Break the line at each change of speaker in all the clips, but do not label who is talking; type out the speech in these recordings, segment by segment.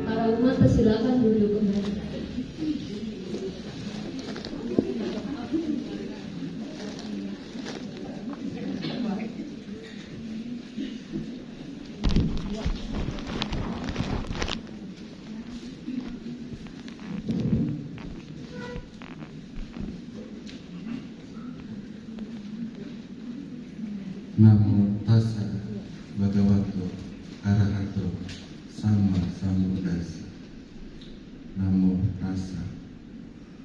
Para umat persilakan duduk kembali.
Namo tassa bhagavato arahato sama sambuddhassa. Namo tassa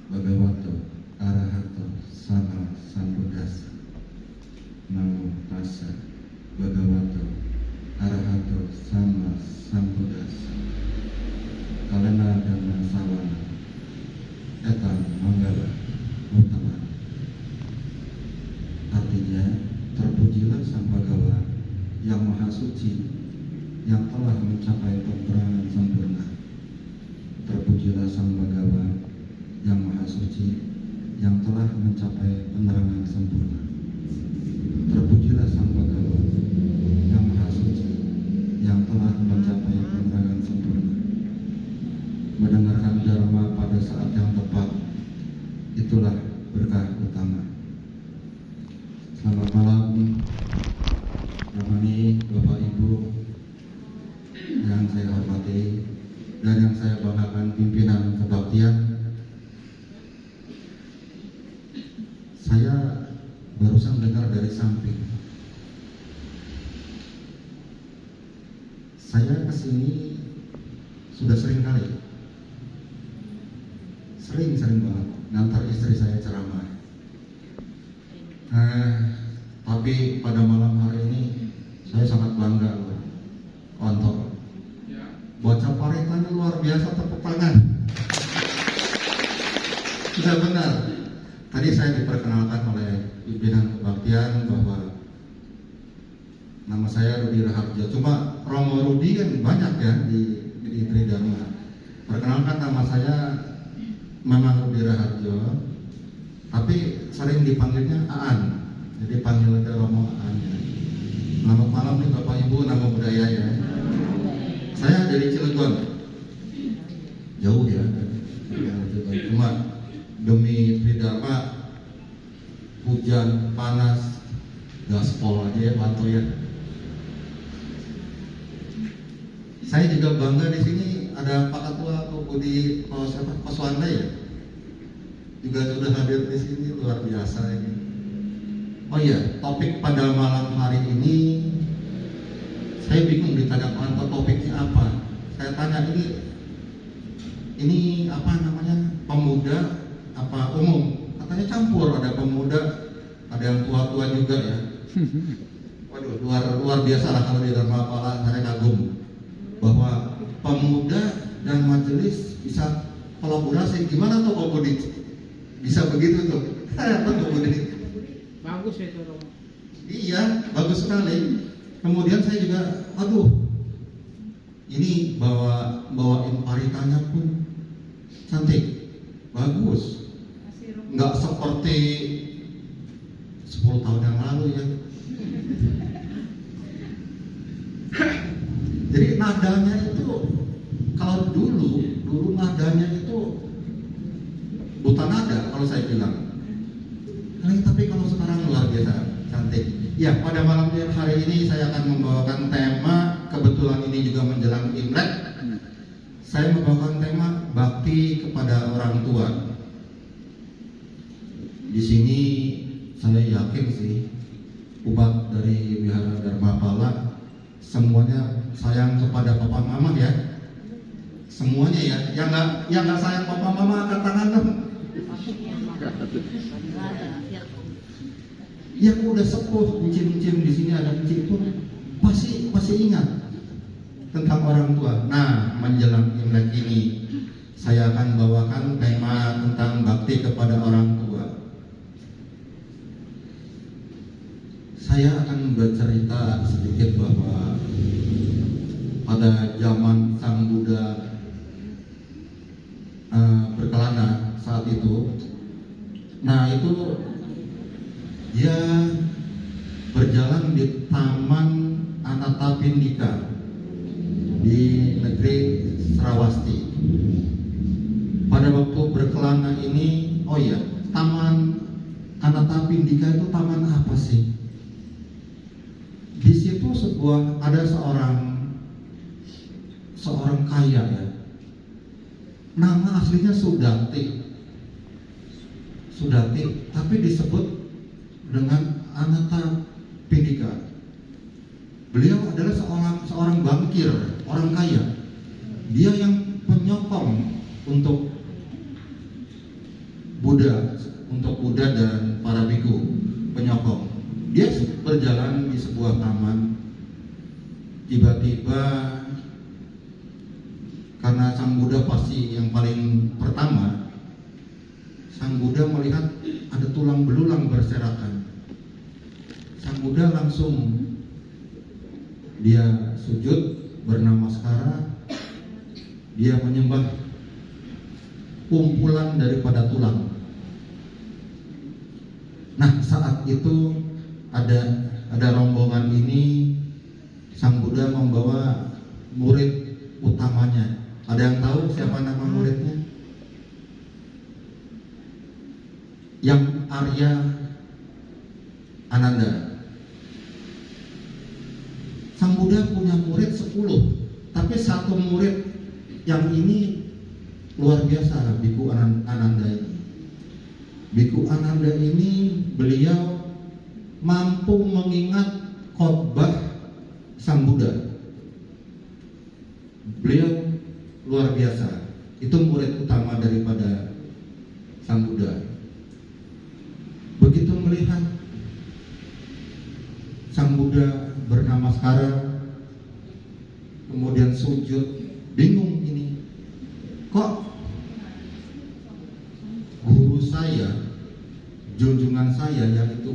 bhagavato arahato sama sambuddhassa. Namo tassa bhagavato arahato sama sambuddhassa. Kalena dana sawana etam manggala utama. Artinya, terpujilah Sang Bhagawa yang Maha Suci, yang telah mencapai peperangan sempurna. Terpujilah Sang Bhagawa yang Maha Suci, yang telah mencapai penerangan sempurna. Terpujilah Sang Bhagawa yang Maha Suci, yang telah mencapai penerangan sempurna. Mendengarkan dharma pada saat yang tepat, itulah berkah utama. Selamat malam, Ramani, Bapak Ibu yang saya hormati dan yang saya banggakan, pimpinan kebaktian. Saya barusan dengar dari samping. Saya kesini sudah sering kali, sering banget ngantar istri saya ceramah. Tapi pada malam hari ini saya sangat bangga loh, kontol. Bocah Paritan luar biasa, tepuk tangan. Sudah benar. Tadi saya diperkenalkan oleh pimpinan kebaktian bahwa nama saya Rudi Raharjo. Cuma Romo Rudi kan banyak ya di Tridharma. Perkenalkan, nama saya memang Rudi Raharjo, tapi sering dipanggilnya Aan. Jadi panggil ke Romo Aan ya. Selamat malam nih Bapak Ibu, nama budaya ya. Saya dari Cilegon. Jauh ya. Cuma demi Tridharma, hujan, panas, gaspol aja ya Pak ya. Saya juga bangga di sini ada Pak Ketua Budi Koswanda ya. Juga sudah hadir di sini, luar biasa ini. Oh iya, topik pada malam hari ini saya bingung ditanya topiknya apa. Saya tanya ini apa namanya, pemuda apa umum? Katanya campur, ada pemuda, ada yang tua-tua juga ya. Waduh, luar biasa lah kalau di Dharmapala. Saya kagum bahwa pemuda dan majelis bisa kolaborasi. Gimana tuh Pak Budi? Bisa begitu tuh? Apa Pak Budi?
Bagus itu Romo.
Iya, bagus sekali. Kemudian saya juga, ini bawain paritanya pun cantik, bagus. Nggak seperti 10 tahun yang lalu ya. Jadi nadanya itu, kalau dulu nadanya itu buta nada kalau saya bilang. Tapi kalau sekarang luar biasa cantik. Ya, pada malam hari ini saya akan membawakan tema, kebetulan ini juga menjelang Imlek. Saya membawakan tema bakti kepada orang tua. Di sini saya yakin sih umat dari Wihara Dharmapala semuanya sayang kepada papa mama ya. Semuanya ya. Yang nggak sayang papa mama angkat tangan dong. Ya udah sepuh, encim-encim di sini ada encim pun pasti ingat tentang orang tua. Nah, menjelang Imlek ini saya akan bawakan tema tentang bakti kepada orang tua. Saya akan bercerita sedikit bahwa pada zaman Sang Buddha berkelana saat itu, nah itu dia berjalan di Taman Anatapindika. di negeri Serawasti. Pada waktu berkelana ini, oh iya, Taman Anatapindika itu taman apa sih? Di situ ada seorang kaya ya. Nama aslinya Sudati, tapi disebut dengan Anatapindika. Beliau adalah seorang bankir, orang kaya. Dia yang penyokong untuk Buddha dan para biku, penyokong. Dia berjalan di sebuah taman. Tiba-tiba, karena Sang Buddha pasti yang paling pertama, Sang Buddha melihat ada tulang belulang berserakan. Sang Buddha langsung dia sujud bernamaskara, dia menyembah kumpulan daripada tulang. Nah, saat itu ada rombongan ini, Sang Buddha membawa murid utamanya. Ada yang tahu siapa nama muridnya? Yang Arya Ananda. Sang Buddha punya murid 10, tapi satu murid yang ini luar biasa, Biku Ananda ini. Biku Ananda ini beliau mampu mengingat khotbah Sang Buddha. Beliau luar biasa. Itu murid utama daripada Sang Buddha. Begitu melihat Sang Buddha bernamaskara, kemudian sujud, bingung ini. Kok guru saya, junjungan saya yaitu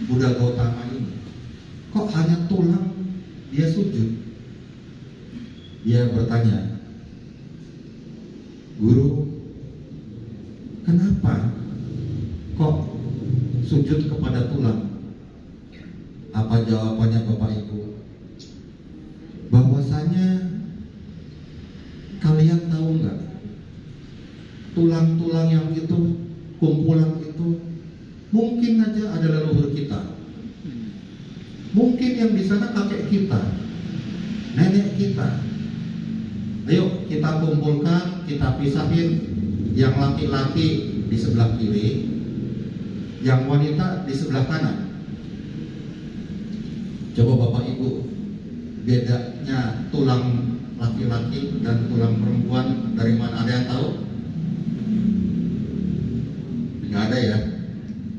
Buddha Gautama ini, kok hanya tulang dia sujud? Dia bertanya, "Guru, kenapa kok sujud kepada tulang?" Apa jawabannya Bapak Ibu? Bahwasanya kalian tahu nggak, tulang-tulang yang itu, kumpulan itu, mungkin aja ada leluhur kita. Mungkin yang di sana kakek kita, nenek kita. Ayo kita kumpulkan, kita pisahin. Yang laki-laki di sebelah kiri, yang wanita di sebelah kanan. Coba Bapak Ibu, bedanya tulang laki-laki dan tulang perempuan dari mana? Ada yang tahu? Nggak ada ya.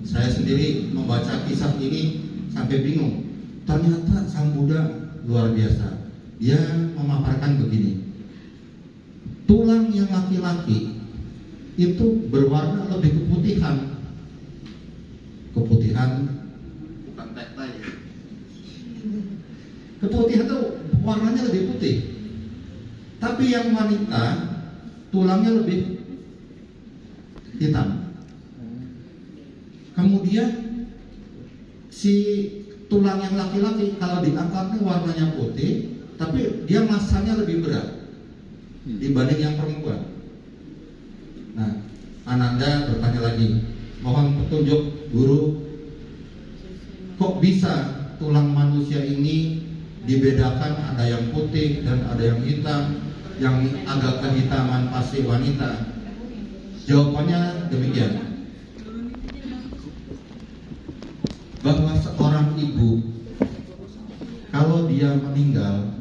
Saya sendiri membaca kisah ini sampai bingung. Ternyata Sang Buddha luar biasa. Dia memaparkan begini. Tulang yang laki-laki itu berwarna lebih keputihan. Keputihan bukan teh-teh. Keputihan itu warnanya lebih putih. Tapi yang wanita tulangnya lebih hitam. Kemudian si tulang yang laki-laki kalau diangkatnya warnanya putih, tapi dia masanya lebih berat dibanding yang perempuan. Nah, Ananda bertanya lagi, mohon petunjuk Guru, kok bisa tulang manusia ini dibedakan, ada yang putih dan ada yang hitam, yang agak kehitaman pasti wanita. Jawabannya demikian, bahwa seorang ibu kalau dia meninggal,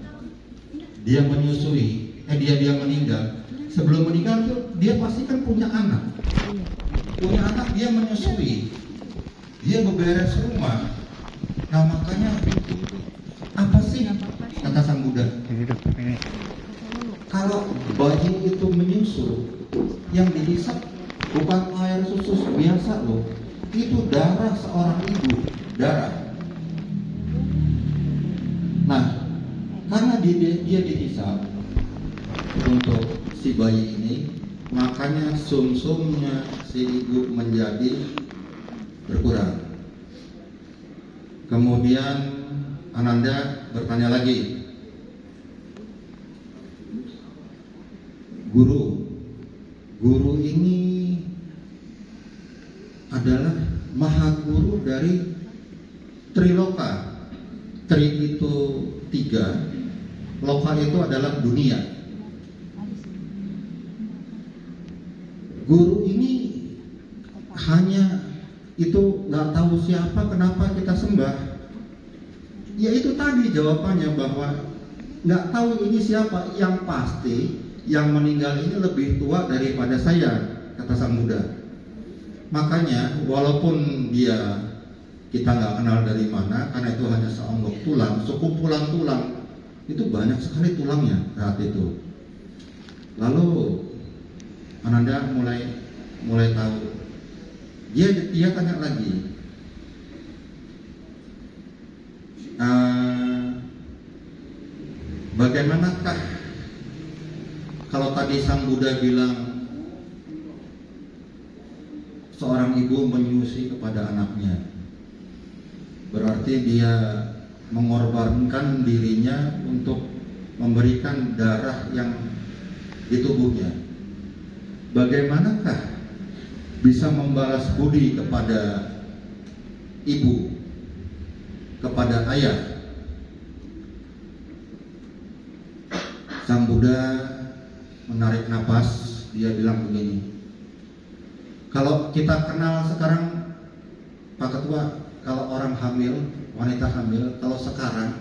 dia menyusui, dia meninggal, sebelum meninggal tuh dia pasti kan punya anak, dia menyusui, dia beberes rumah. Nah makanya apa sih kata Sang Buddha? Kalau bayi itu menyusu, yang dihisap bukan air susu biasa loh, itu darah seorang ibu, darah. Nah, karena dia dihisap untuk si bayi ini, makanya sumsumnya si ibu menjadi berkurang. Kemudian Ananda bertanya lagi, adalah Maha Guru dari Triloka. Tri itu 3, loka itu adalah dunia. Guru ini hanya itu nggak tahu siapa, kenapa kita sembah. Ya itu tadi jawabannya, bahwa nggak tahu ini siapa. Yang pasti yang meninggal ini lebih tua daripada saya, kata Sang Buddha. Makanya walaupun dia kita nggak kenal dari mana, karena itu hanya seonggok tulang, sekumpulan tulang, itu banyak sekali tulangnya saat itu. Lalu Ananda mulai tahu. Dia tanya lagi, bagaimanakah kalau tadi Sang Buddha bilang seorang ibu menyusui kepada anaknya, berarti dia mengorbankan dirinya untuk memberikan darah yang di tubuhnya. Bagaimanakah bisa membalas budi kepada ibu, kepada ayah? Sang Buddha menarik napas, dia bilang begini, kalau kita kenal sekarang, Pak Ketua, kalau orang hamil, wanita hamil, kalau sekarang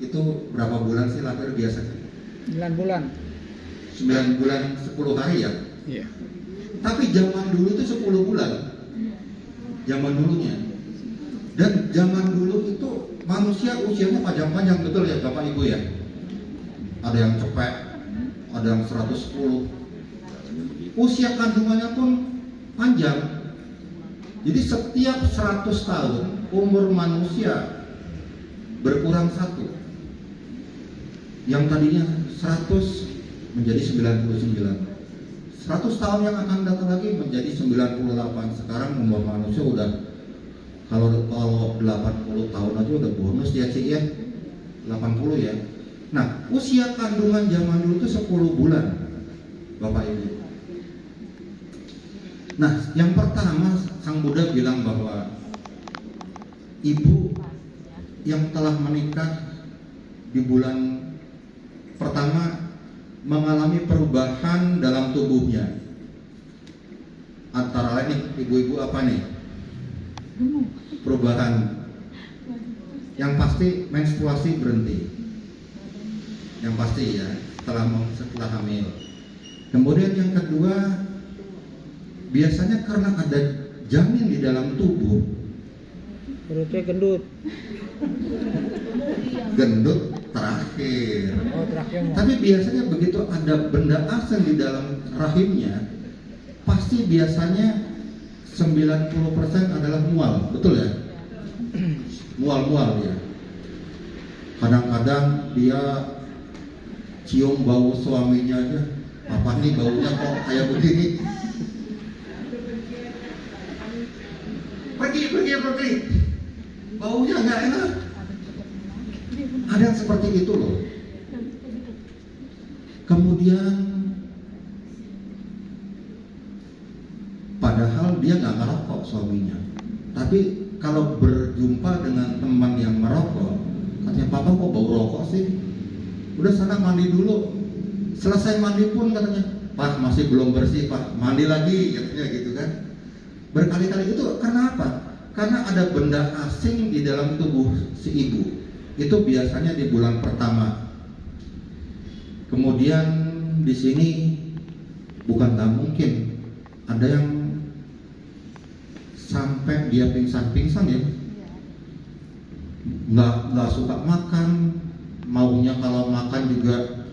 itu berapa bulan sih lahir biasa?
9 bulan.
9 bulan 10 hari ya?
Iya.
Tapi zaman dulu itu 10 bulan. Zaman dulunya. Dan zaman dulu itu manusia usianya panjang-panjang, betul ya Bapak Ibu ya? Ada yang cepet, ada yang 110. Usia kandungannya pun panjang. Jadi setiap 100 tahun umur manusia berkurang 1. Yang tadinya 100 menjadi 99. 100 tahun yang akan datang lagi menjadi 98. Sekarang umur manusia udah kalau 80 tahun aja udah bonus ya Cik ya. 80 ya. Nah, usia kandungan zaman dulu itu 10 bulan Bapak Ibu. Nah, yang pertama Sang Buddha bilang bahwa ibu yang telah menikah di bulan pertama mengalami perubahan dalam tubuhnya. Antara lain nih, ibu-ibu apa nih? Perubahan. Yang pasti menstruasi berhenti. Yang pasti ya, setelah hamil. Kemudian yang kedua, biasanya karena ada janin di dalam tubuh,
Perutnya gendut.
gendut terakhir.
Oh, terakhir mau.
Tapi biasanya begitu ada benda asing di dalam rahimnya, pasti biasanya 90% adalah mual, betul ya? Mual-mual ya. Kadang-kadang dia cium bau suaminya aja, apa nih baunya kok kayak begini? Pergi. Baunya nggak enak. Ada yang seperti itu loh. Kemudian padahal dia nggak ngerokok suaminya, tapi kalau berjumpa dengan teman yang merokok, katanya, "Papa kok bau rokok sih? Udah sana mandi dulu." Selesai mandi pun katanya, "Pak, masih belum bersih Pak, mandi lagi," katanya gitu kan. Berkali-kali itu karena apa? Karena ada benda asing di dalam tubuh si ibu. Itu biasanya di bulan pertama. Kemudian di sini bukan nggak mungkin, ada yang sampai dia pingsan ya, nggak suka makan, maunya kalau makan juga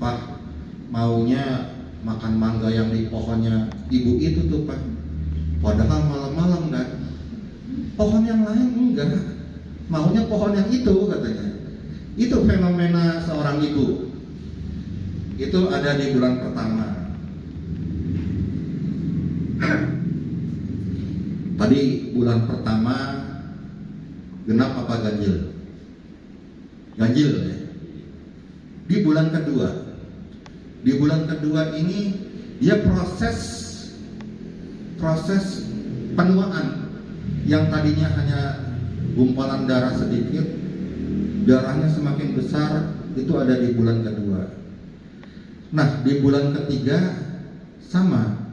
Pak maunya makan mangga yang di pohonnya ibu itu tuh Pak, padahal malam-malam kan pohon yang lain enggak, maunya pohon yang itu katanya. Itu fenomena seorang ibu. Itu ada di bulan pertama. Tadi bulan pertama genap apa ganjil? Ganjil ya. Di bulan kedua ini dia proses penuaan yang tadinya hanya gumpalan darah sedikit, darahnya semakin besar, itu ada di bulan kedua. Nah, di bulan ketiga sama,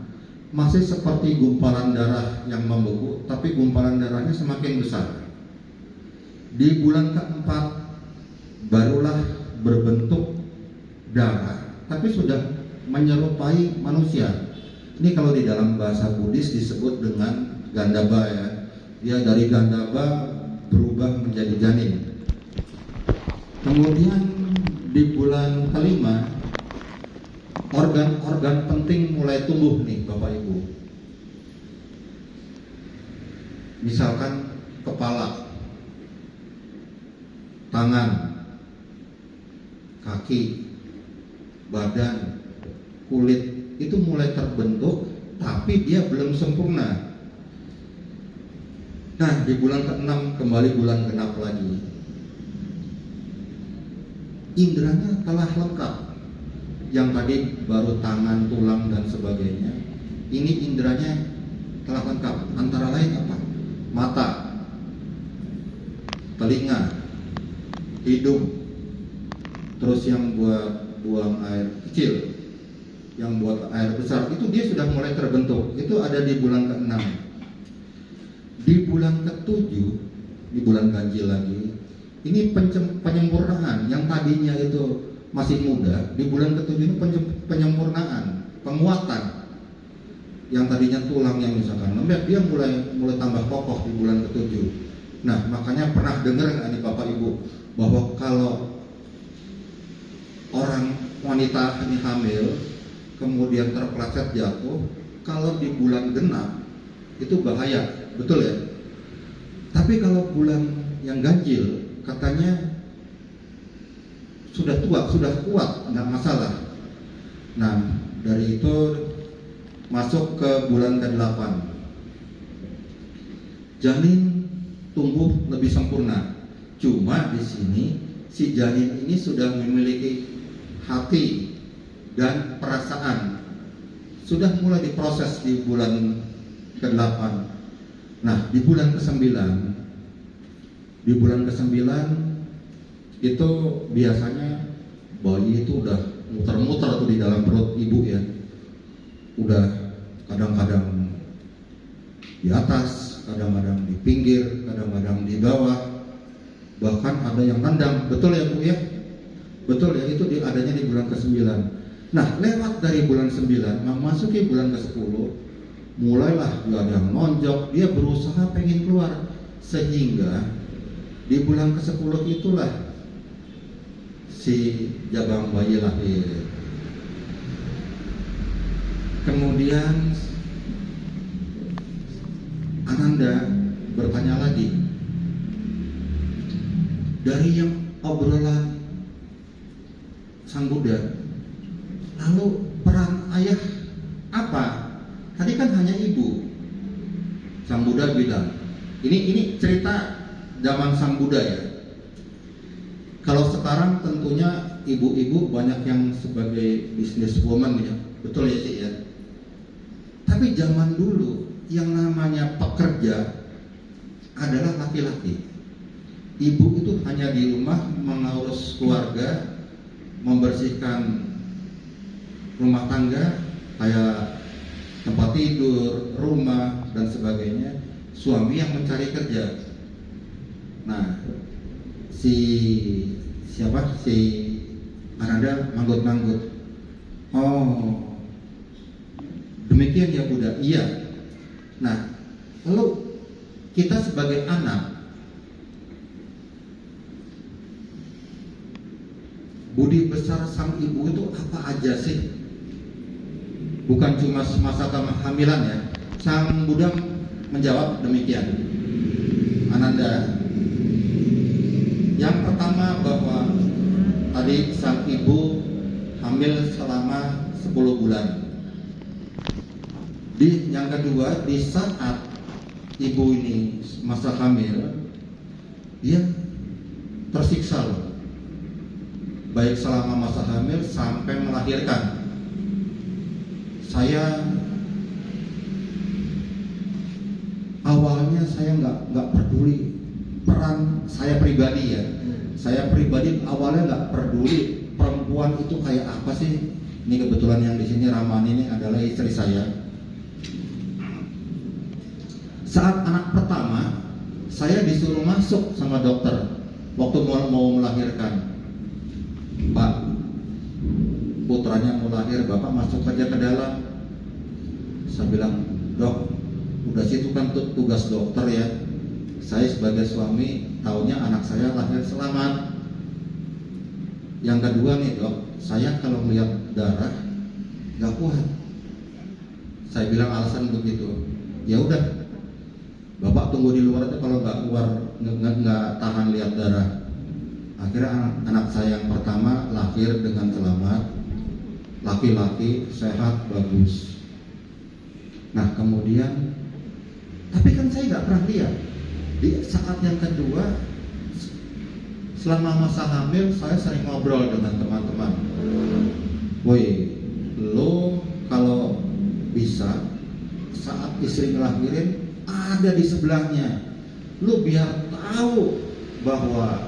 masih seperti gumpalan darah yang membeku, tapi gumpalan darahnya semakin besar. Di bulan keempat barulah berbentuk darah, tapi sudah menyerupai manusia. Ini kalau di dalam bahasa Buddhis disebut dengan gandaba ya. Dia dari gandaba berubah menjadi janin. Kemudian di bulan kelima organ-organ penting mulai tumbuh nih Bapak Ibu. Misalkan kepala, tangan, kaki, badan, kulit itu mulai terbentuk, tapi dia belum sempurna. Nah, di bulan ke-6 kembali bulan genap lagi. Indranya telah lengkap. Yang tadi baru tangan, tulang dan sebagainya. Ini indranya telah lengkap. Antara lain apa? Mata, telinga, hidung, terus yang buat buang air kecil, yang buat air besar, itu dia sudah mulai terbentuk. Itu ada di bulan ke-6. Di bulan ke-7, di bulan ganjil lagi, ini penyempurnaan. Yang tadinya itu masih muda, di bulan ke-7 ini penyempurnaan, penguatan. Yang tadinya tulang yang misalkan lembek, dia mulai tambah kokoh di bulan ke-7. Nah, makanya pernah dengar nggak nih Bapak Ibu, bahwa kalau orang wanita ini hamil, kemudian terpeleset jatuh, kalau di bulan genap itu bahaya. Betul ya? Tapi kalau bulan yang ganjil, katanya sudah tua, sudah kuat, nggak masalah. Nah, dari itu masuk ke bulan ke-8. Janin tumbuh lebih sempurna. Cuma di sini si janin ini sudah memiliki hati dan perasaan. Sudah mulai diproses di bulan ke-8. Nah, di bulan ke-9 itu biasanya bayi itu udah muter-muter tuh di dalam perut ibu ya. Udah kadang-kadang di atas, kadang-kadang di pinggir, kadang-kadang di bawah, bahkan ada yang nendang. Betul ya Bu ya? Betul ya, itu adanya di bulan ke-9. Nah, lewat dari bulan 9 memasuki bulan ke-10, mulailah dia ada yang nonjok, dia berusaha pengen keluar, sehingga di bulan ke-10 itulah si jabang bayi lahir. Kemudian Ananda bertanya lagi, dari yang obrolan Sang Buddha, lalu peran ayah apa? Tadi kan hanya ibu. Sang Buddha bilang, ini cerita zaman Sang Buddha ya. Kalau sekarang tentunya ibu-ibu banyak yang sebagai businesswoman ya, betul ya Cik ya. Tapi zaman dulu yang namanya pekerja adalah laki-laki. Ibu itu hanya di rumah mengurus keluarga, membersihkan rumah tangga, kayak tempat tidur, rumah, dan sebagainya. Suami yang mencari kerja. Nah, si Ananda manggut-manggut. Oh, demikian ya Buddha. Iya. Nah, lalu kita sebagai anak, budi besar sang ibu itu apa aja sih? Bukan cuma semasa kehamilan ya. Sang Buddha menjawab demikian, Ananda, yang pertama bahwa tadi sang ibu hamil selama 10 bulan. Yang kedua, di saat ibu ini masa hamil, dia tersiksa loh, baik selama masa hamil sampai melahirkan. Saya awalnya saya nggak peduli peran saya pribadi ya. Saya pribadi awalnya nggak peduli perempuan itu kayak apa sih. Ini kebetulan yang di sini Ramani ini adalah istri saya. Saat anak pertama, saya disuruh masuk sama dokter waktu mau melahirkan. Pak, putranya mau lahir, Bapak masuk aja ke dalam. Saya bilang, Dok, udah situ kan tugas dokter ya. Saya sebagai suami taunya anak saya lahir selamat. Yang kedua nih Dok, saya kalau melihat darah nggak kuat. Saya bilang alasan begitu. Ya udah, Bapak tunggu di luar aja, kalau nggak keluar nggak tahan lihat darah. Akhirnya anak saya yang pertama lahir dengan selamat, laki-laki, sehat, bagus. Nah kemudian, tapi kan saya nggak pernah lihat. Di saat yang kedua, selama masa hamil, saya sering ngobrol dengan teman-teman. Woi, lo kalau bisa saat istri ngelahirin ada di sebelahnya, lo biar tahu bahwa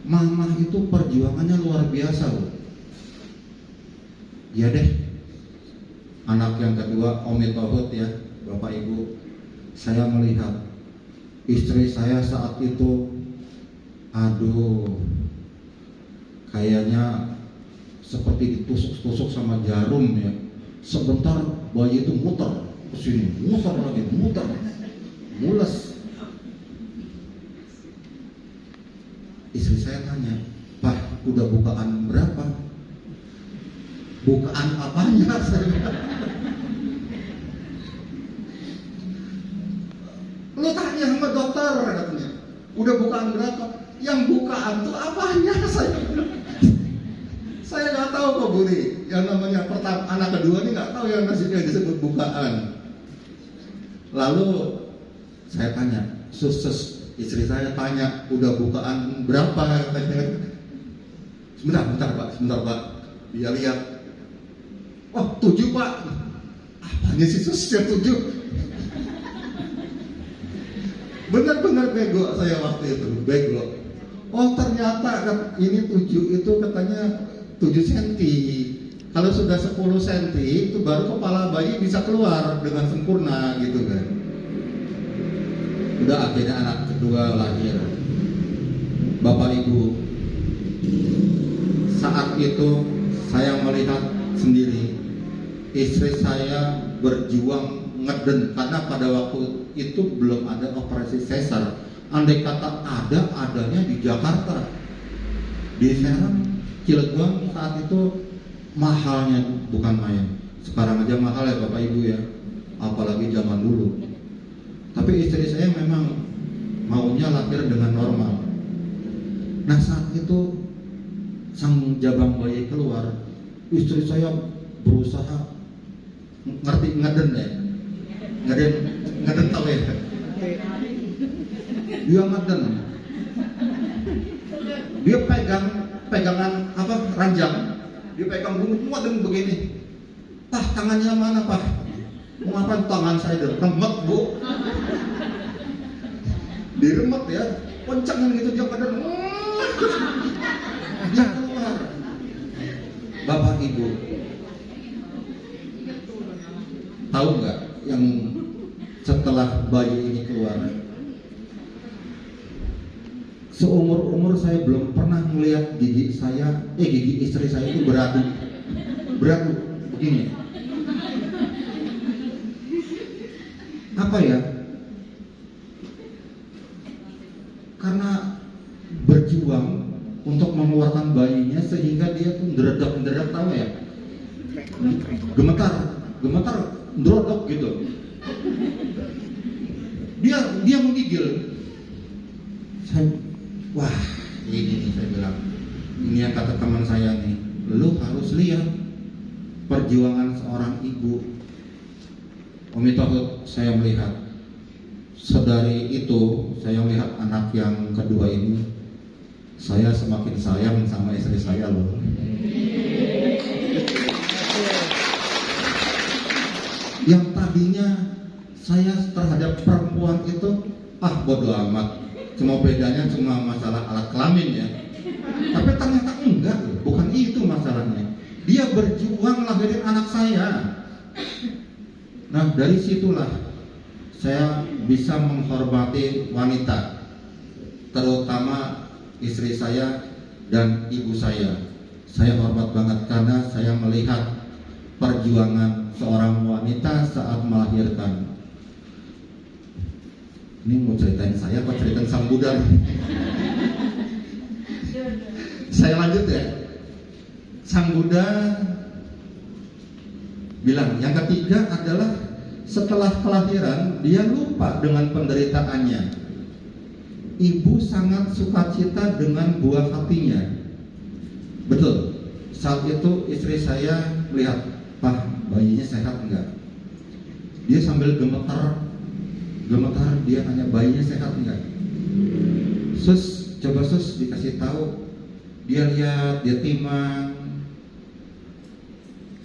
mama itu perjuangannya luar biasa lo. Ya deh, anak yang kedua Omi Tohut ya, Bapak Ibu, saya melihat istri saya saat itu, aduh, kayaknya seperti ditusuk-tusuk sama jarum ya. Sebentar bayi itu muter ke sini, muter lagi, muter, mules. Istri saya tanya, Pak, udah bukaan berapa? Bukaan apanya? Lu tanya sama dokter katanya, udah bukaan berapa? Yang bukaan tuh apanya? Saya nggak tahu kok Budi. Yang namanya pertama, anak kedua ini nggak tahu yang disebut bukaan. Lalu saya tanya, sus, istri saya tanya, udah bukaan berapa? Sebentar Pak, dia lihat. Oh 7 Pak. Apanya sih sus yang 7? Benar-benar bego saya waktu itu, bego. Oh ternyata ini 7 itu katanya 7 cm. Kalau sudah 10 cm itu baru kepala bayi bisa keluar dengan sempurna gitu kan. Udah akhirnya anak kedua lahir. Bapak Ibu, saat itu saya melihat sendiri istri saya berjuang ngeden, karena pada waktu itu belum ada operasi sesar. Andai kata adanya di Jakarta, di Serang, Cilegon saat itu mahalnya bukan main. Sekarang aja mahal ya Bapak Ibu ya, apalagi zaman dulu. Tapi istri saya memang maunya lahir dengan normal. Nah saat itu sang jabang bayi keluar, istri saya berusaha ngerti ngeden ya, ngeden tahu ya. Dia ngeden, dia pegangan apa ranjang, dia pegang ngeden begini. Pak tangannya mana Pak? Mau apa tangan saya remet Bu? Diremet ya, kencang gitu dia ngeden. Dia keluar. Bapak Ibu, tahu nggak yang setelah bayi ini keluar? Seumur-umur saya belum pernah melihat gigi istri saya itu beradu begini. Apa ya? Karena berjuang untuk mengeluarkan bayinya sehingga dia tuh deredak tahu ya, gemetar derodok gitu. Dia menggigil. Wah, ini nih saya bilang. Ini yang kata teman saya nih, lu harus lihat perjuangan seorang ibu. Omi Tohut, saya melihat. Sedari itu saya melihat anak yang kedua ini, saya semakin sayang sama istri saya loh. Yang tadinya saya terhadap terhadap perempuan itu bodo amat, cuma bedanya cuma masalah alat kelamin ya. Tapi ternyata enggak loh, bukan itu masalahnya. Dia berjuang lahirin anak saya. Nah, dari situlah saya bisa menghormati wanita, terutama istri saya dan ibu saya. Saya hormat banget karena saya melihat perjuangan seorang wanita saat melahirkan. Ini mau ceritain saya apa ceritain sang Buddha? Saya lanjut ya. Sang Buddha bilang yang ketiga adalah setelah kelahiran dia lupa dengan penderitaannya. Ibu sangat sukacita dengan buah hatinya. Betul. Saat itu istri saya lihat, "Pak, bayinya sehat enggak?" Dia sambil gemetar dia nanya, "Bayinya sehat enggak?" Coba dikasih tahu. Dia lihat, dia timang.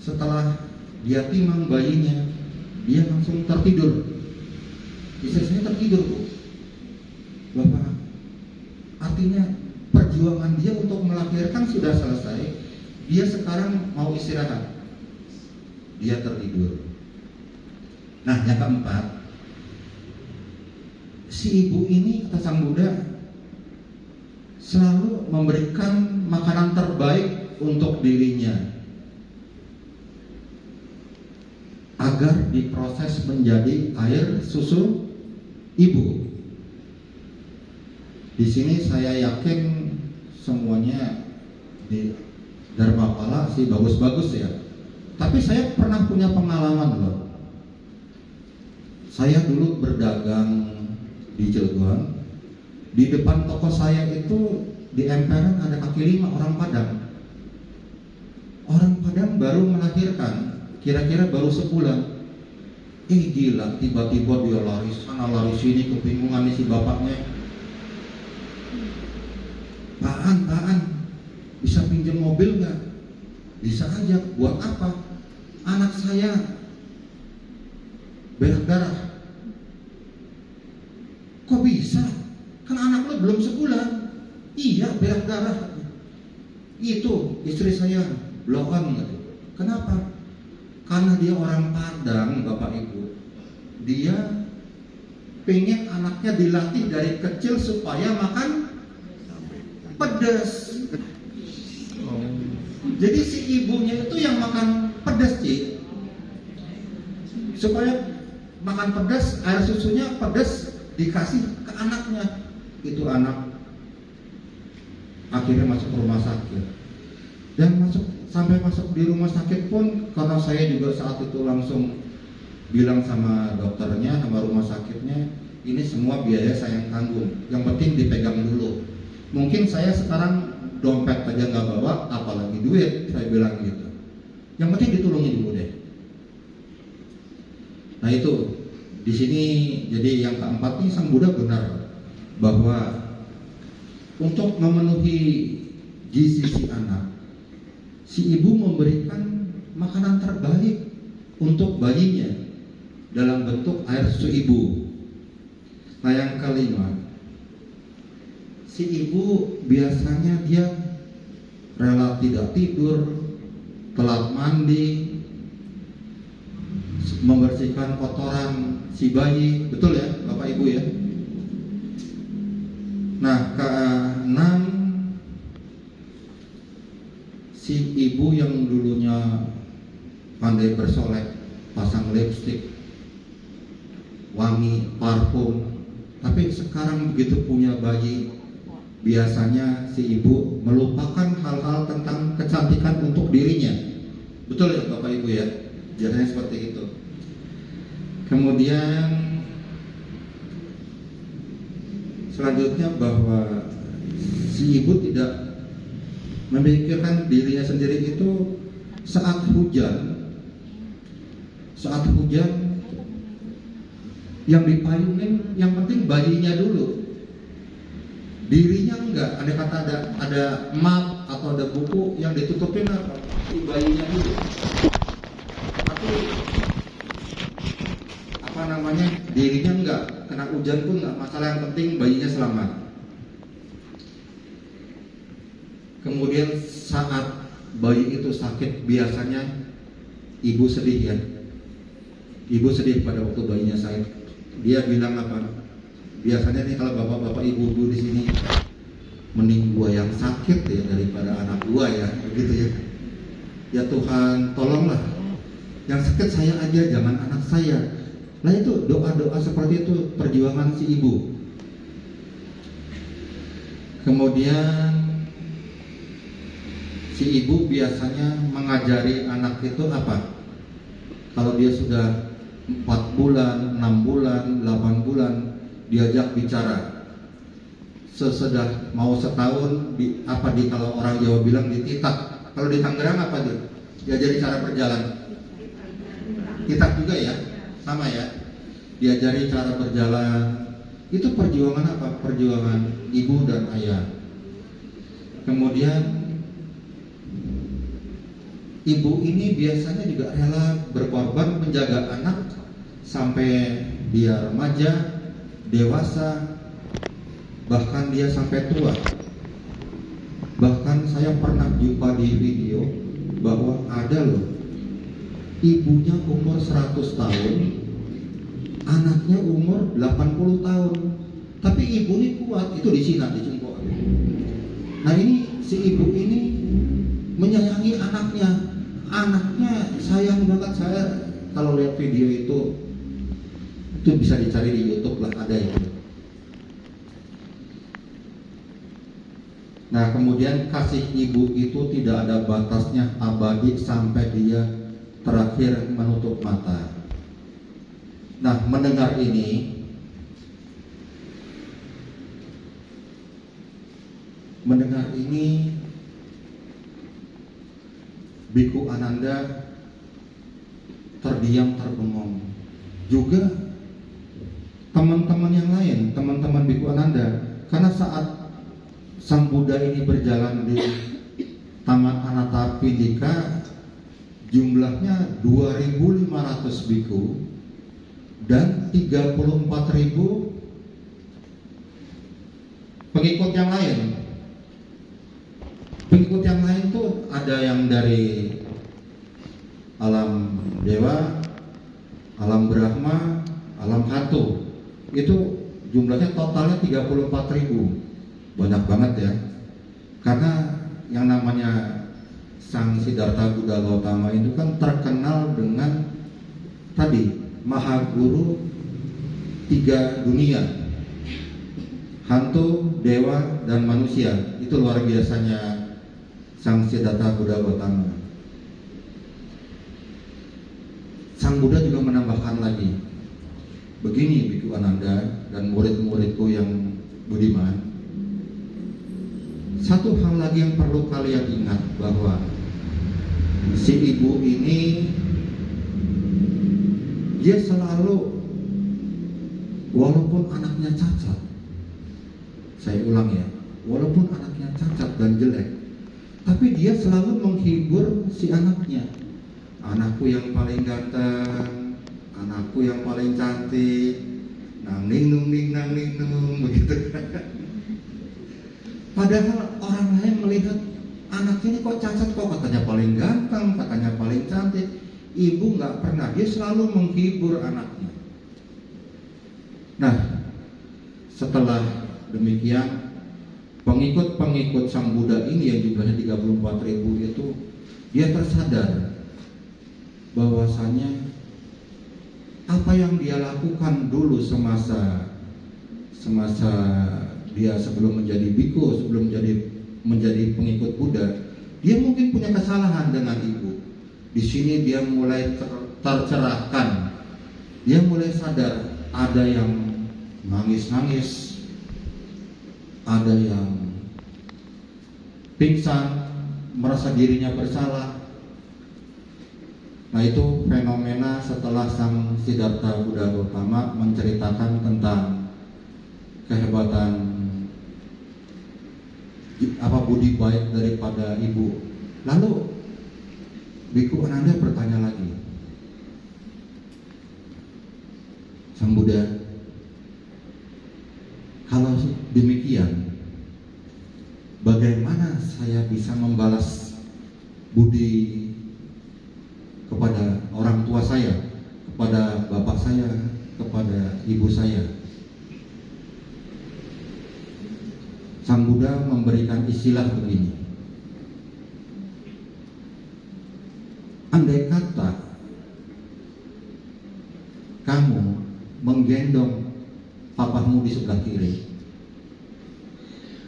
Setelah dia timang bayinya, dia langsung tertidur. Istri saya tertidur, Bu. Bapak, artinya perjuangan dia untuk melahirkan sudah selesai. Dia sekarang mau istirahat. Dia tertidur. Nah, yang keempat, si ibu ini, kata Sang Buddha, selalu memberikan makanan terbaik untuk dirinya agar diproses menjadi air susu ibu. Di sini saya yakin semuanya di Dharmapala sih bagus-bagus ya. Tapi saya pernah punya pengalaman loh. Saya dulu berdagang di Cilegon. Di depan toko saya itu di emperan ada kaki lima orang Padang. Orang Padang baru melahirkan, kira-kira baru sebulan. Gila, tiba-tiba dia lari sana lari sini, kebingungan nih si bapaknya. Pak, bisa pinjam mobil nggak? Bisa aja. Buat apa? Anak saya berak darah. Kok bisa? Kan anak lo belum sebulan. Iya, berak darah. Itu istri saya blow on gitu. Kenapa? Karena dia orang Padang, Bapak Ibu. Dia pengen anaknya dilatih dari kecil supaya makan pedas. Jadi si ibunya itu yang makan pedas, Cik. Supaya makan pedas, air susunya pedas dikasih ke anaknya. Itu anak akhirnya masuk rumah sakit. Dan sampai masuk di rumah sakit pun, karena saya juga saat itu langsung bilang sama dokternya, sama rumah sakitnya, ini semua biaya saya yang tanggung. Yang penting dipegang dulu. Mungkin saya sekarang dompet aja nggak bawa, apalagi duit, saya bilang gitu. Yang penting ditulungi dulu deh. Nah itu di sini jadi yang keempat nih Sang Buddha benar bahwa untuk memenuhi gizi si anak, si ibu memberikan makanan terbaik untuk bayinya dalam bentuk air susu ibu. Nah yang kelima, si ibu biasanya dia rela tidak tidur, telat mandi, membersihkan kotoran si bayi, betul ya Bapak Ibu ya. Nah keenam, si ibu yang dulunya pandai bersolek, pasang lipstik, wangi, parfum, tapi sekarang begitu punya bayi, biasanya si ibu melupakan hal-hal tentang kecantikan untuk dirinya. Betul ya Bapak Ibu ya, biasanya seperti itu. Kemudian selanjutnya bahwa si ibu tidak memikirkan dirinya sendiri itu saat hujan yang dipayungin, yang penting bayinya dulu, dirinya enggak. Ada kata ada map atau ada buku yang ditutupin apa? Si bayinya dulu. Tapi apa dirinya enggak kena hujan pun enggak masalah, yang penting bayinya selamat. Kemudian saat bayi itu sakit, biasanya ibu sedih ya. Ibu sedih pada waktu bayinya sakit. Dia bilang apa? Biasanya nih kalau bapak-bapak ibu-ibu di sini, mending gua yang sakit ya daripada anak gua ya, begitu ya. Ya Tuhan, tolonglah. Yang sakit saya aja, jangan anak saya. Nah itu doa-doa seperti itu perjuangan si ibu. Kemudian si ibu biasanya mengajari anak itu apa? Kalau dia sudah 4 bulan, 6 bulan, 8 bulan, diajak bicara. Sesudah mau setahun, kalau orang Jawa bilang dititak. Kalau di Tangerang apa tuh? Diajari cara berjalan. Titak juga ya, sama ya. Diajari cara berjalan. Itu perjuangan apa? Perjuangan ibu dan ayah. Kemudian ibu ini biasanya juga rela berkorban menjaga anak sampai dia remaja, dewasa, bahkan dia sampai tua. Bahkan saya pernah jumpa di video bahwa ada loh, ibunya umur 100 tahun, anaknya umur 80 tahun, tapi ibu ini kuat. Itu di Cina, di Cungko. Nah ini si ibu ini menyayangi anaknya. Anaknya sayang banget. Saya kalau lihat video itu bisa dicari di YouTube lah, ada itu. Nah kemudian kasih ibu itu tidak ada batasnya, abadi sampai dia terakhir menutup mata. Nah mendengar ini, Biku Ananda terdiam terbengong. Juga teman-teman yang lain, teman-teman Biku Ananda, karena saat Sang Buddha ini berjalan di Taman Anathapindika, jumlahnya 2.500 biku dan 34.000 pengikut yang lain. Pengikut yang lain tuh ada yang dari alam dewa, alam Brahma, alam hantu. Itu jumlahnya totalnya 34.000. Banyak banget ya. Karena yang namanya Sang Siddhartha Buddha Gautama itu kan terkenal dengan tadi Maha Guru 3 dunia, hantu, dewa, dan manusia. Itu luar biasanya Sang Siddhartha Buddha Gautama. Sang Buddha juga menambahkan lagi, begini Biku Ananda dan murid-muridku yang budiman, satu hal lagi yang perlu kalian ingat, bahwa si ibu ini dia selalu, walaupun anaknya cacat, saya ulang ya, walaupun anaknya cacat dan jelek, tapi dia selalu menghibur si anaknya. Anakku yang paling ganteng, anakku yang paling cantik, nang nung begitu. Padahal orang lain melihat anak ini kok cacat, kok katanya paling ganteng, katanya paling cantik. Ibu nggak pernah, dia selalu menghibur anaknya. Nah, setelah demikian, pengikut-pengikut Sang Buddha ini yang jumlahnya 34.000 itu, dia tersadar bahwasanya apa yang dia lakukan dulu semasa dia sebelum menjadi biku, sebelum menjadi pengikut Buddha, dia mungkin punya kesalahan dengan ibu. Di sini dia mulai tercerahkan, dia mulai sadar. Ada yang nangis-nangis, ada yang pingsan, merasa dirinya bersalah. Nah itu fenomena setelah Sang Siddhartha Buddha Gautama menceritakan tentang kehebatan budi baik daripada ibu. Lalu Biku Ananda bertanya lagi, Sang Buddha, kalau demikian, bagaimana saya bisa membalas budi kepada orang tua saya, kepada bapak saya, kepada ibu saya? Sang Buddha memberikan istilah begini. Andai kata kamu menggendong papamu di sebelah kiri,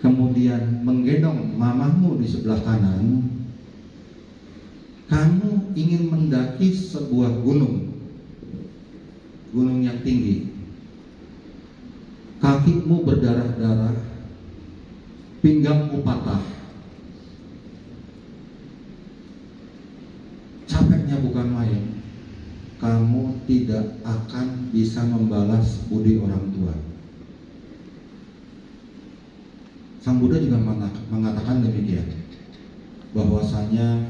kemudian menggendong mamamu di sebelah kanan, kamu ingin mendaki sebuah gunung yang tinggi, kakimu berdarah-darah, pinggangmu patah, capeknya bukan main, kamu tidak akan bisa membalas budi orang tua. Sang Buddha juga mengatakan demikian, bahwasanya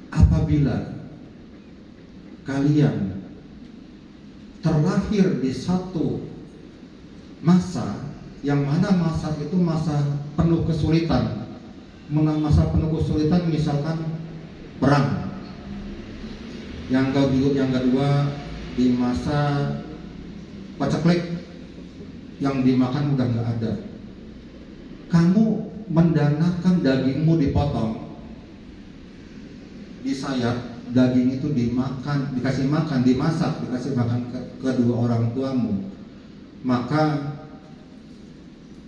apabila kalian terlahir di satu masa, yang mana masa itu masa penuh kesulitan, misalkan perang. Yang kedua di masa paceklik, yang dimakan udah nggak ada. Kamu mendanakan dagingmu dipotong, disayat, daging itu dimakan, dikasih makan, dimasak, dikasih makan kedua orang tuamu, maka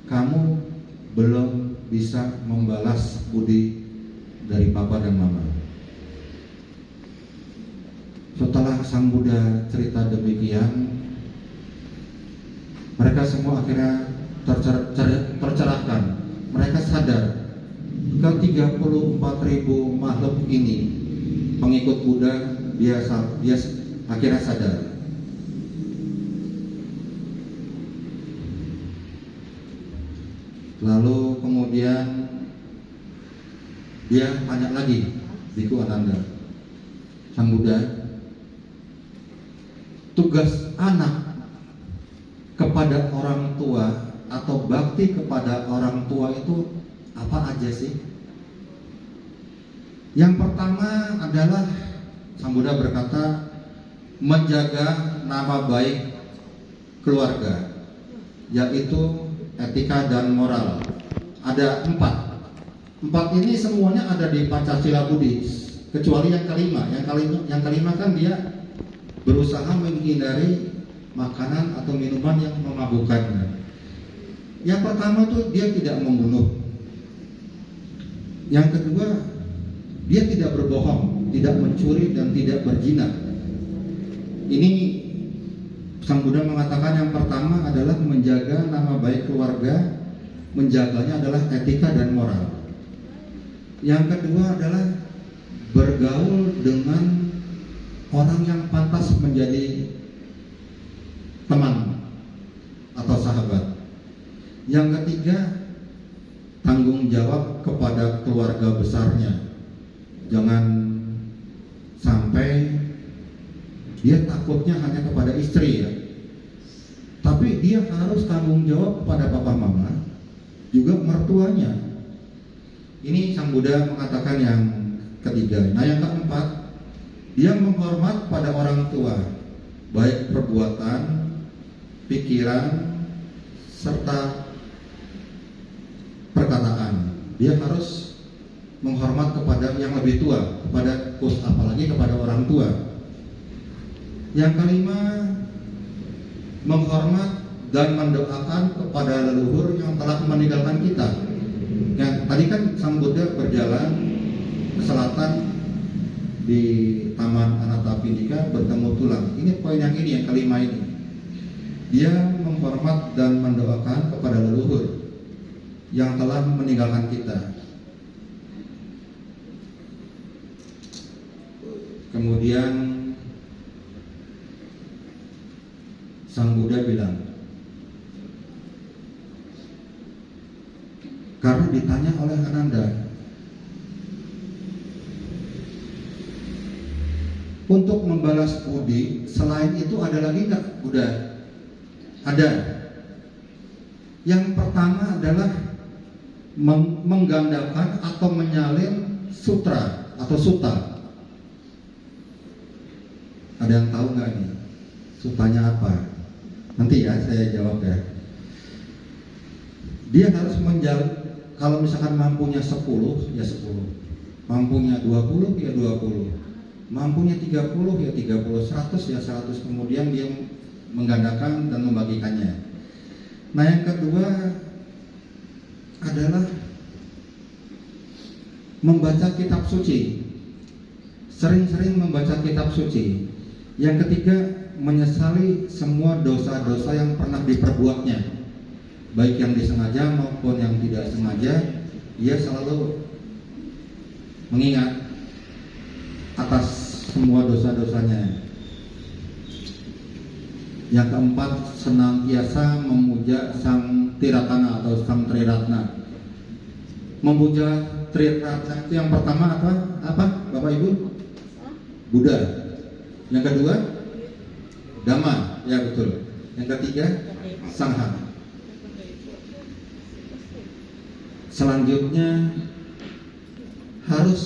kamu belum bisa membalas budi dari papa dan mama. Setelah Sang Buddha cerita demikian, mereka semua akhirnya tercerahkan. Mereka sadar ke 34.000 makhluk ini pengikut Buddha, dia akhirnya sadar. Lalu kemudian dia tanya lagi Biku Ananda, Sang Buddha, tugas anak kepada orang tua atau bakti kepada orang tua itu apa aja sih? Yang pertama adalah, Sang Buddha berkata, menjaga nama baik keluarga, yaitu etika dan moral. Ada 4 ini semuanya ada di Pancasila Buddhis, kecuali yang kelima. Yang kelima kan dia berusaha menghindari makanan atau minuman yang memabukkan. Yang pertama tuh dia tidak membunuh. Yang kedua, dia tidak berbohong, tidak mencuri, dan tidak berzina. Ini Sang Buddha mengatakan yang pertama adalah menjaga nama baik keluarga, menjaganya adalah etika dan moral. Yang kedua adalah bergaul dengan orang yang pantas menjadi teman atau sahabat. Yang ketiga, tanggung jawab kepada keluarga besarnya. Jangan sampai dia takutnya hanya kepada istri ya, tapi dia harus tanggung jawab kepada papa mama, juga mertuanya. Ini Sang Buddha mengatakan yang ketiga. Nah, yang keempat, dia menghormat pada orang tua, baik perbuatan, pikiran, serta perkataan. Dia harus menghormat kepada yang lebih tua, apalagi kepada orang tua. Yang kelima, menghormat dan mendoakan kepada leluhur yang telah meninggalkan kita. Yang tadi kan Sang Buddha berjalan ke selatan di Taman Anathapindika bertemu tulang. Ini poin yang kelima ini. Dia menghormat dan mendoakan kepada leluhur yang telah meninggalkan kita. Kemudian Sang Buddha bilang, karena ditanya oleh Ananda, untuk membalas budi selain itu ada lagi nggak? Udah ada. Yang pertama adalah menggandakan atau menyalin sutra atau suta. Ada yang tahu nggak nih? Sutanya apa? Nanti ya saya jawab ya. Dia harus kalau misalkan mampunya 10 ya 10, mampunya 20 ya 20, mampunya 30 ya 30, 100 ya 100, kemudian dia menggandakan dan membagikannya. Nah yang kedua adalah membaca kitab suci, sering-sering membaca kitab suci. Yang ketiga, menyesali semua dosa-dosa yang pernah diperbuatnya, baik yang disengaja maupun yang tidak sengaja. Dia selalu mengingat atas semua dosa-dosanya. Yang keempat, senantiasa memuja Sang Tiratana atau Sang Triratna. Memuja Triratna itu yang pertama apa Bapak Ibu? Buddha. Yang kedua, Dhamma, ya betul. Yang ketiga, Sangha. Selanjutnya harus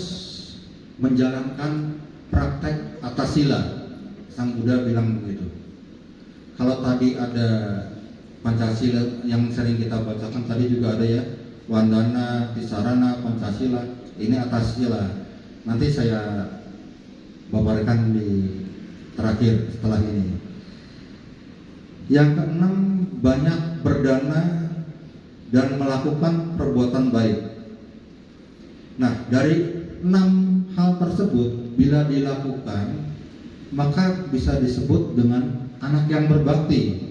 menjalankan praktek atas sila. Sang Buddha bilang begitu. Kalau tadi ada Pancasila yang sering kita bacakan, tadi juga ada ya, Wandana, Tisarana, Pancasila. Ini atas sila. Nanti saya paparkan di terakhir setelah ini. Yang keenam, banyak berdana dan melakukan perbuatan baik. Nah, dari 6 hal tersebut bila dilakukan, maka bisa disebut dengan anak yang berbakti.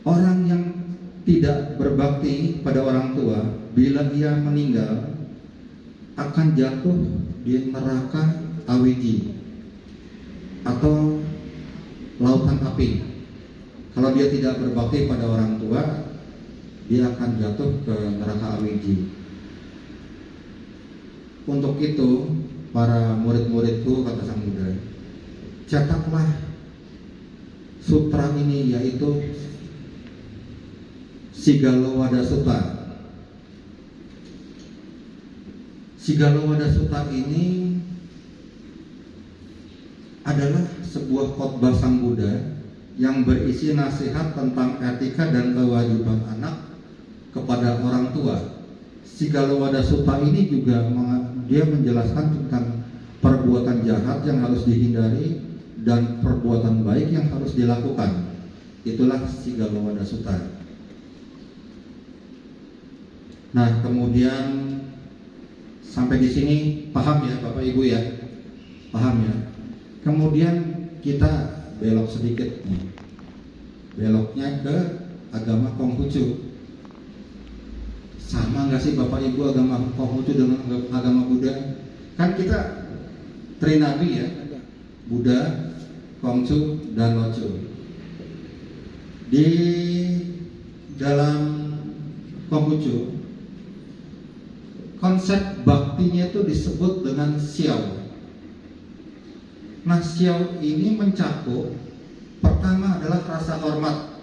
Orang yang tidak berbakti pada orang tua, bila dia meninggal akan jatuh di neraka Awiji atau lautan api. Kalau dia tidak berbakti pada orang tua, dia akan jatuh ke neraka Awiji. Untuk itu, para murid-muridku, kata Sang Buddha, catatlah sutra ini, yaitu Sigalowada Sutta. Sigalowada Sutta ini adalah sebuah khotbah Sang Buddha yang berisi nasihat tentang etika dan kewajiban anak kepada orang tua. Sigalowada Sutta ini juga dia menjelaskan tentang perbuatan jahat yang harus dihindari dan perbuatan baik yang harus dilakukan. Itulah Sigalowada Sutta. Nah, kemudian sampai di sini paham ya Bapak Ibu ya? Paham ya? Kemudian kita belok sedikit nih. Beloknya ke agama Konghucu. Sama nggak sih Bapak Ibu agama Konghucu dengan agama Buddha? Kan kita trinabi ya, Buddha, Konghucu, dan Locu. Di dalam Konghucu, konsep baktinya itu disebut dengan Xiao. Nah, Xiao ini mencakup, pertama adalah rasa hormat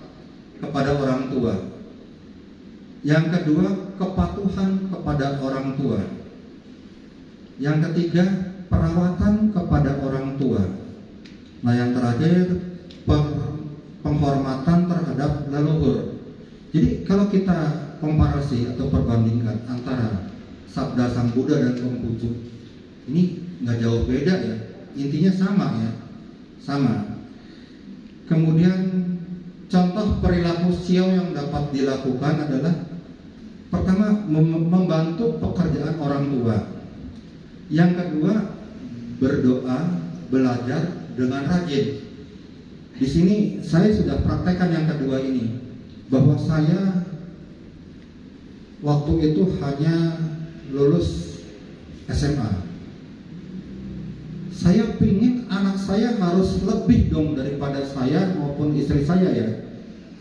kepada orang tua. Yang kedua, kepatuhan kepada orang tua. Yang ketiga, perawatan kepada orang tua. Nah, yang terakhir, penghormatan terhadap leluhur. Jadi kalau kita komparasi atau perbandingkan antara sabda Sang Buddha dan Konghucu, ini nggak jauh beda ya, intinya sama ya, sama. Kemudian contoh perilaku Xiao yang dapat dilakukan adalah pertama, membantu pekerjaan orang tua. Yang kedua, berdoa, belajar dengan rajin. Di sini saya sudah praktekkan yang kedua ini, bahwa saya waktu itu hanya lulus SMA. Saya pingin anak saya harus lebih dong daripada saya maupun istri saya ya,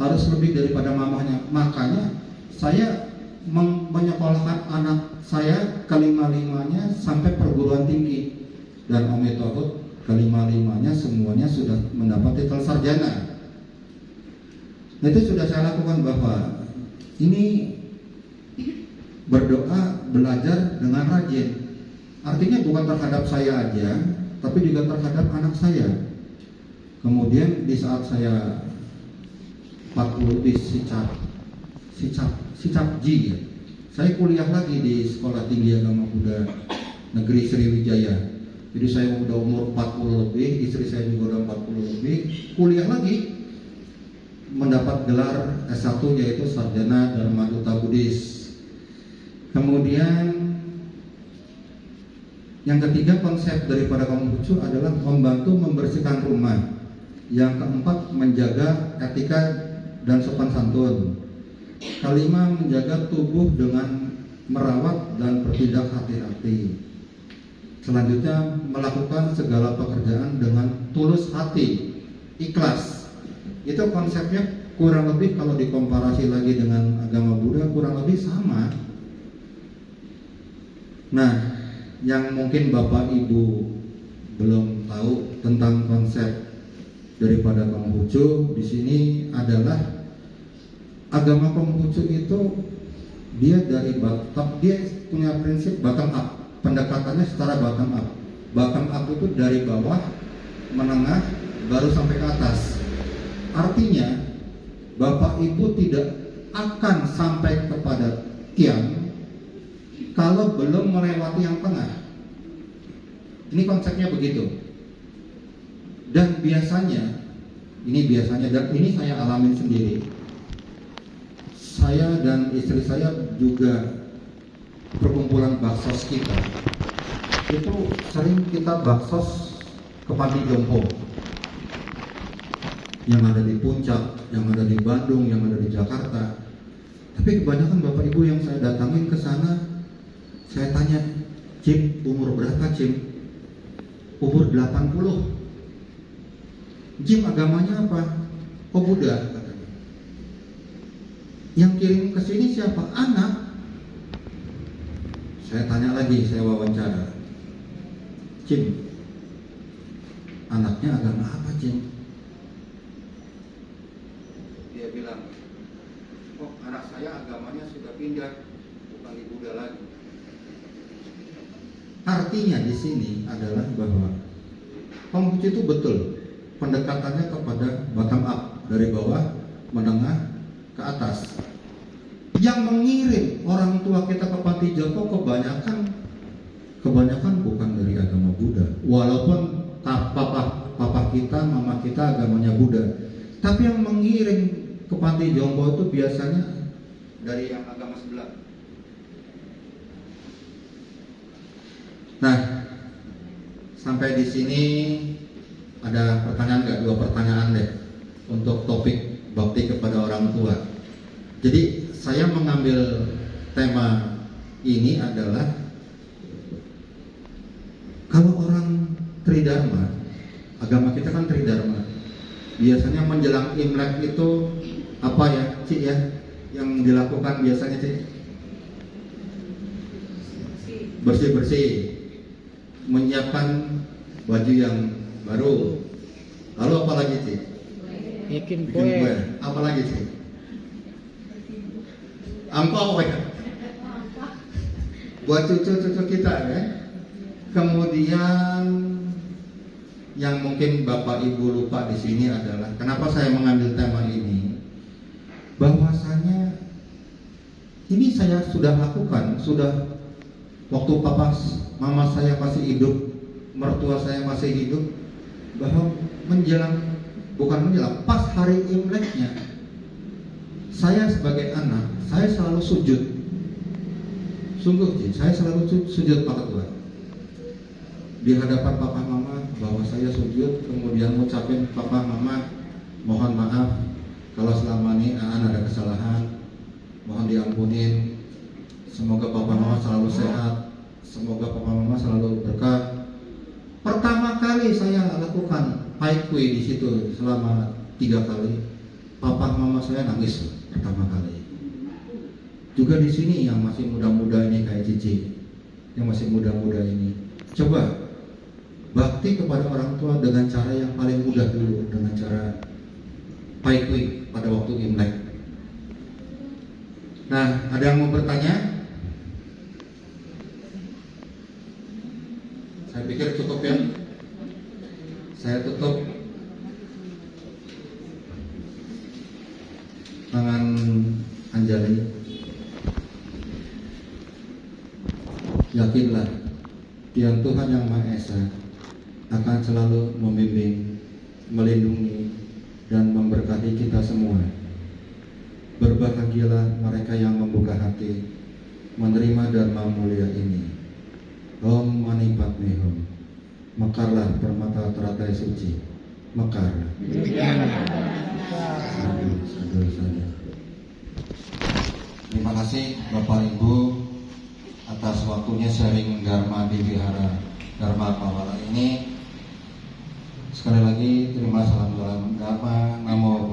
harus lebih daripada mamahnya. Makanya saya menyekolahkan anak saya kelima-limanya sampai perguruan tinggi, dan Om Etohut kelima-limanya semuanya sudah mendapat titel sarjana. Nah, itu sudah saya lakukan, bahwa ini berdoa, belajar dengan rajin. Artinya bukan terhadap saya aja, tapi juga terhadap anak saya. Kemudian di saat saya 40 di Sicap G ya, saya kuliah lagi di Sekolah Tinggi Agama Buddha Negeri Sriwijaya. Jadi saya udah umur 40 lebih, istri saya juga udah 40 lebih, kuliah lagi, mendapat gelar S1 yaitu Sarjana Dharma Duta Buddhis. Kemudian yang ketiga, konsep daripada Konghucu adalah membantu membersihkan rumah. Yang keempat, menjaga etika dan sopan santun. Kelima, menjaga tubuh dengan merawat dan bertindak hati-hati. Selanjutnya, melakukan segala pekerjaan dengan tulus hati, ikhlas. Itu konsepnya kurang lebih kalau dikomparasi lagi dengan agama Buddha kurang lebih sama. Nah, yang mungkin Bapak Ibu belum tahu tentang konsep daripada Konghucu di sini adalah agama Konghucu itu dia punya prinsip bottom up, pendekatannya secara bottom up. Bottom up itu dari bawah, menengah, baru sampai ke atas. Artinya Bapak Ibu tidak akan sampai kepada tiang kalau belum melewati yang tengah. Ini konsepnya begitu. Dan biasanya, dan ini saya alamin sendiri. Saya dan istri saya juga perkumpulan baksos kita itu sering kita baksos ke panti jompo yang ada di Puncak, yang ada di Bandung, yang ada di Jakarta. Tapi kebanyakan Bapak Ibu yang saya datangin ke sana, saya tanya, Cim, umur berapa Cim? Umur 80. Jim, agamanya apa? Oh, Buddha, katanya. Yang kirim ke sini siapa? Anak. Saya tanya lagi, saya wawancara. Jim, anaknya agama apa, Jim? Dia bilang, oh, anak saya agamanya sudah pindah, bukan di Buddha lagi. Artinya di sini adalah bahwa Konghucu itu betul pendekatannya kepada bottom up, dari bawah, menengah, ke atas. Yang mengirim orang tua kita ke panti jompo kebanyakan bukan dari agama Buddha. Walaupun papa kita, mama kita agamanya Buddha, tapi yang mengirim ke panti jompo itu biasanya dari yang agama sebelah. Nah, sampai di sini ada pertanyaan nggak? 2 pertanyaan deh untuk topik bakti kepada orang tua. Jadi saya mengambil tema ini adalah kalau orang Tridharma, agama kita kan Tridharma, biasanya menjelang Imlek itu apa ya, Cik ya, yang dilakukan biasanya Cik? Bersih-bersih, menyiapkan baju yang baru. Lalu apa lagi Cik?
Bikin
Bikin
kue.
kue. Apa lagi Cik? Angpau ya. Buat cucu-cucu kita ya. Kemudian yang mungkin Bapak Ibu lupa di sini adalah kenapa saya mengambil tema ini? Bahwasanya ini saya sudah lakukan, sudah waktu papa mama saya masih hidup, mertua saya masih hidup, bahwa pas hari Imleknya, saya sebagai anak, saya selalu sujud. Sungguh sih, saya selalu sujud Pak Ketua. Di hadapan papa mama, bahwa saya sujud, kemudian ngucapin papa mama, mohon maaf kalau selama ini Aan ada kesalahan, mohon diampunin. Semoga papa mama selalu sehat, semoga papa mama selalu berkah. Pertama kali saya lakukan paikui di situ selama 3 kali. Papa mama saya nangis pertama kali. Juga di sini yang masih muda-muda ini kayak Cici, yang masih muda-muda ini, coba bakti kepada orang tua dengan cara yang paling mudah dulu, dengan cara pai-kui pada waktu Imlek. Nah, ada yang mau bertanya? Saya pikir cukup ya. Saya tutup tangan Anjali. Yakinlah, Tuhan yang Maha Esa akan selalu membimbing, melindungi, dan memberkati kita semua. Berbahagialah mereka yang membuka hati, menerima dharma mulia ini. Om Mani Padme Hum. Mekarlah permata teratai suci. Mekar. Sadu. Terima kasih Bapak Ibu atas waktunya sharing Dharma di Wihara Dharma Pawara ini. Sekali lagi terima salam Dharma, Namo